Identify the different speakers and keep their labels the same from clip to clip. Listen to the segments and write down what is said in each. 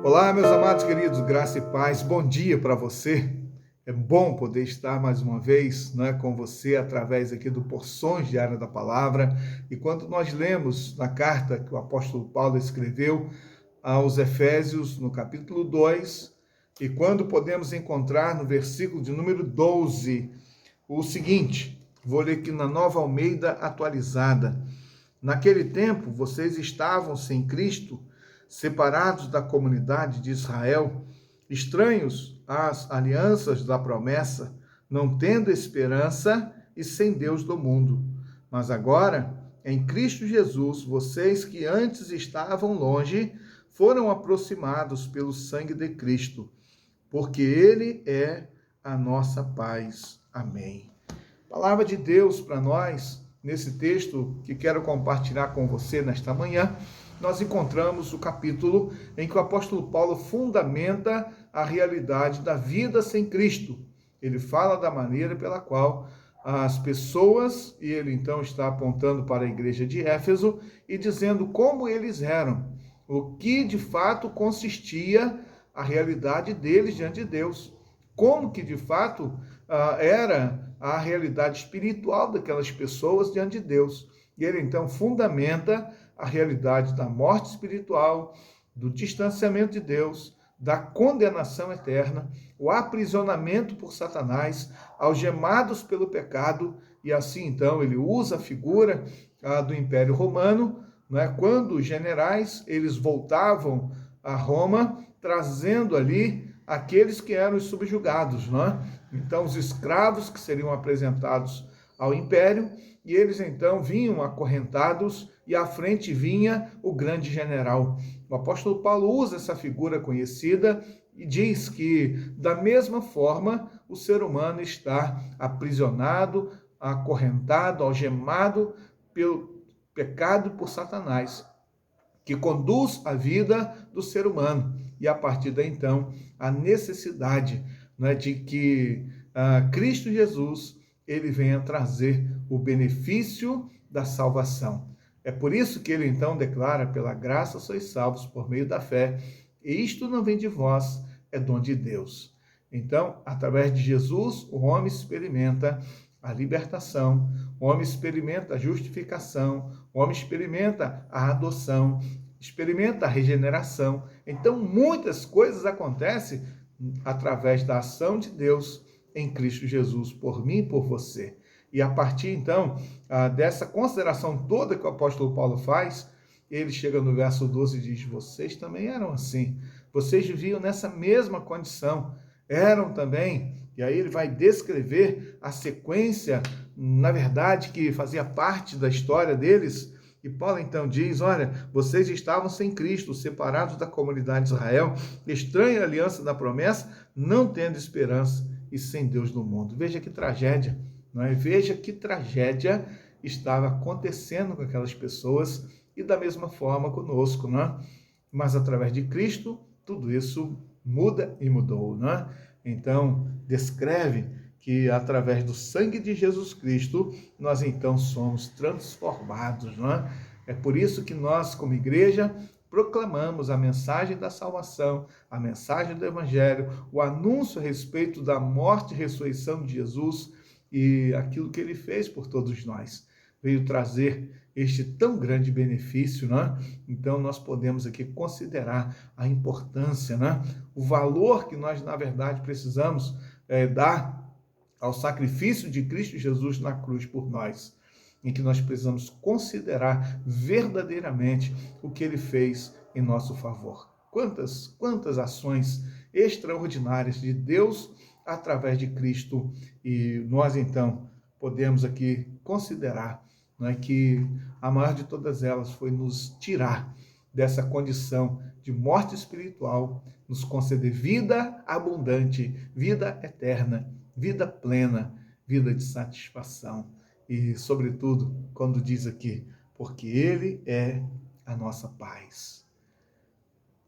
Speaker 1: Olá, meus amados queridos, graça e paz, bom dia para você. É bom poder estar mais uma vez, com você através aqui do Porções Diárias da Palavra. E quando nós lemos na carta que o apóstolo Paulo escreveu aos Efésios, no capítulo 2, e quando podemos encontrar no versículo de número 12, o seguinte, vou ler aqui na Nova Almeida atualizada. Naquele tempo, vocês estavam sem Cristo, separados da comunidade de Israel, estranhos às alianças da promessa, não tendo esperança e sem Deus do mundo. Mas agora, em Cristo Jesus, vocês que antes estavam longe, foram aproximados pelo sangue de Cristo, porque Ele é a nossa paz. Amém. Palavra de Deus para nós, nesse texto que quero compartilhar com você nesta manhã, nós encontramos o capítulo em que o apóstolo Paulo fundamenta a realidade da vida sem Cristo. Ele fala da maneira pela qual as pessoas, e ele então está apontando para a igreja de Éfeso e dizendo como eles eram, o que de fato consistia a realidade deles diante de Deus, como que de fato era a realidade espiritual daquelas pessoas diante de Deus. E ele então fundamenta a realidade da morte espiritual, do distanciamento de Deus, da condenação eterna, o aprisionamento por Satanás, algemados pelo pecado, e assim então ele usa a figura do Império Romano, quando os generais eles voltavam a Roma, trazendo ali aqueles que eram os subjugados, Então os escravos que seriam apresentados ao Império, e eles então vinham acorrentados, e à frente vinha o grande general. O apóstolo Paulo usa essa figura conhecida e diz que, da mesma forma, o ser humano está aprisionado, acorrentado, algemado pelo pecado por Satanás, que conduz a vida do ser humano. E a partir daí, então, a necessidade de que Cristo Jesus ele venha trazer o benefício da salvação. É por isso que ele então declara, pela graça sois salvos por meio da fé, e isto não vem de vós, é dom de Deus. Então, através de Jesus, o homem experimenta a libertação, o homem experimenta a justificação, o homem experimenta a adoção, experimenta a regeneração. Então, muitas coisas acontecem através da ação de Deus em Cristo Jesus, por mim e por você. E a partir, então, dessa consideração toda que o apóstolo Paulo faz, ele chega no verso 12 e diz, vocês também eram assim, vocês viviam nessa mesma condição, eram também, e aí ele vai descrever a sequência, na verdade, que fazia parte da história deles. E Paulo então diz, olha, vocês estavam sem Cristo, separados da comunidade de Israel, estranha aliança da promessa, não tendo esperança e sem Deus no mundo. Veja que tragédia, Veja que tragédia estava acontecendo com aquelas pessoas e da mesma forma conosco, Mas através de Cristo, tudo isso muda e mudou, Então, descreve que através do sangue de Jesus Cristo, nós então somos transformados, É por isso que nós, como igreja, proclamamos a mensagem da salvação, a mensagem do Evangelho, o anúncio a respeito da morte e ressurreição de Jesus e aquilo que ele fez por todos nós. Veio trazer este tão grande benefício, Então nós podemos aqui considerar a importância, O valor que nós, na verdade, precisamos dar ao sacrifício de Cristo Jesus na cruz por nós, em que nós precisamos considerar verdadeiramente o que ele fez em nosso favor. Quantas ações extraordinárias de Deus através de Cristo, e nós então podemos aqui considerar que a maior de todas elas foi nos tirar dessa condição de morte espiritual, nos conceder vida abundante, vida eterna, vida plena, vida de satisfação. E, sobretudo, quando diz aqui, porque Ele é a nossa paz.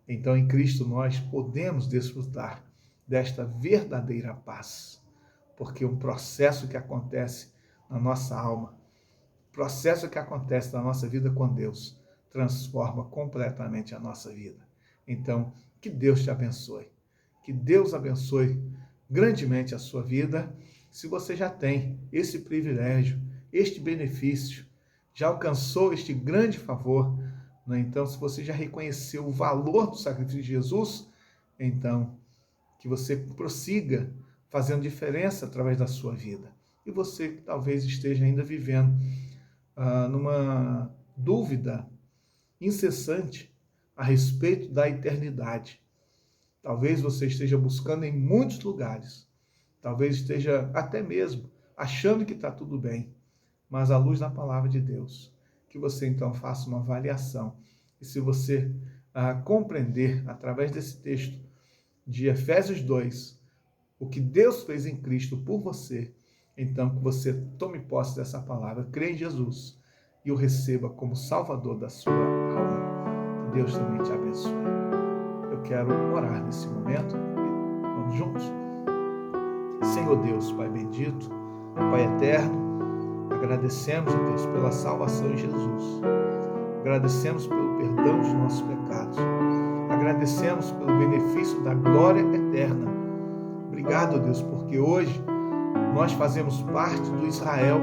Speaker 1: Então, em Cristo, nós podemos desfrutar desta verdadeira paz, porque um processo que acontece na nossa alma, processo que acontece na nossa vida com Deus, transforma completamente a nossa vida. Então, Que Deus te abençoe. Que Deus abençoe grandemente a sua vida. Se você já tem esse privilégio, este benefício, já alcançou este grande favor, né? Então, se você já reconheceu o valor do sacrifício de Jesus, então que você prossiga fazendo diferença através da sua vida. E você talvez esteja ainda vivendo numa dúvida incessante a respeito da eternidade. Talvez você esteja buscando em muitos lugares, talvez esteja até mesmo achando que está tudo bem, mas à luz da palavra de Deus, que você então faça uma avaliação. E se você compreender, através desse texto de Efésios 2, o que Deus fez em Cristo por você, então que você tome posse dessa palavra, crê em Jesus e o receba como Salvador da sua alma. Que Deus também te abençoe. Eu quero orar nesse momento. Vamos juntos? Senhor Deus, Pai bendito, Pai eterno, agradecemos, ó Deus, pela salvação em Jesus. Agradecemos pelo perdão dos nossos pecados. Agradecemos pelo benefício da glória eterna. Obrigado, ó Deus, porque hoje nós fazemos parte do Israel,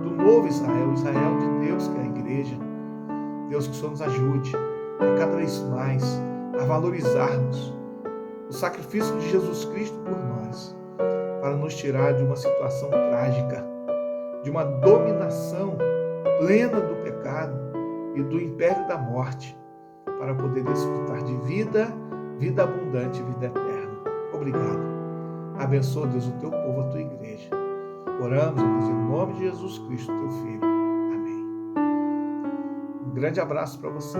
Speaker 1: do novo Israel, o Israel de Deus, que é a igreja. Deus, que o Senhor nos ajude a cada vez mais a valorizarmos o sacrifício de Jesus Cristo por nós, para nos tirar de uma situação trágica, de uma dominação plena do pecado e do império da morte, para poder desfrutar de vida, vida abundante, vida eterna. Obrigado. Abençoa, Deus, o teu povo, a tua igreja. Oramos, Deus, em nome de Jesus Cristo, teu Filho. Amém. Um grande abraço para você.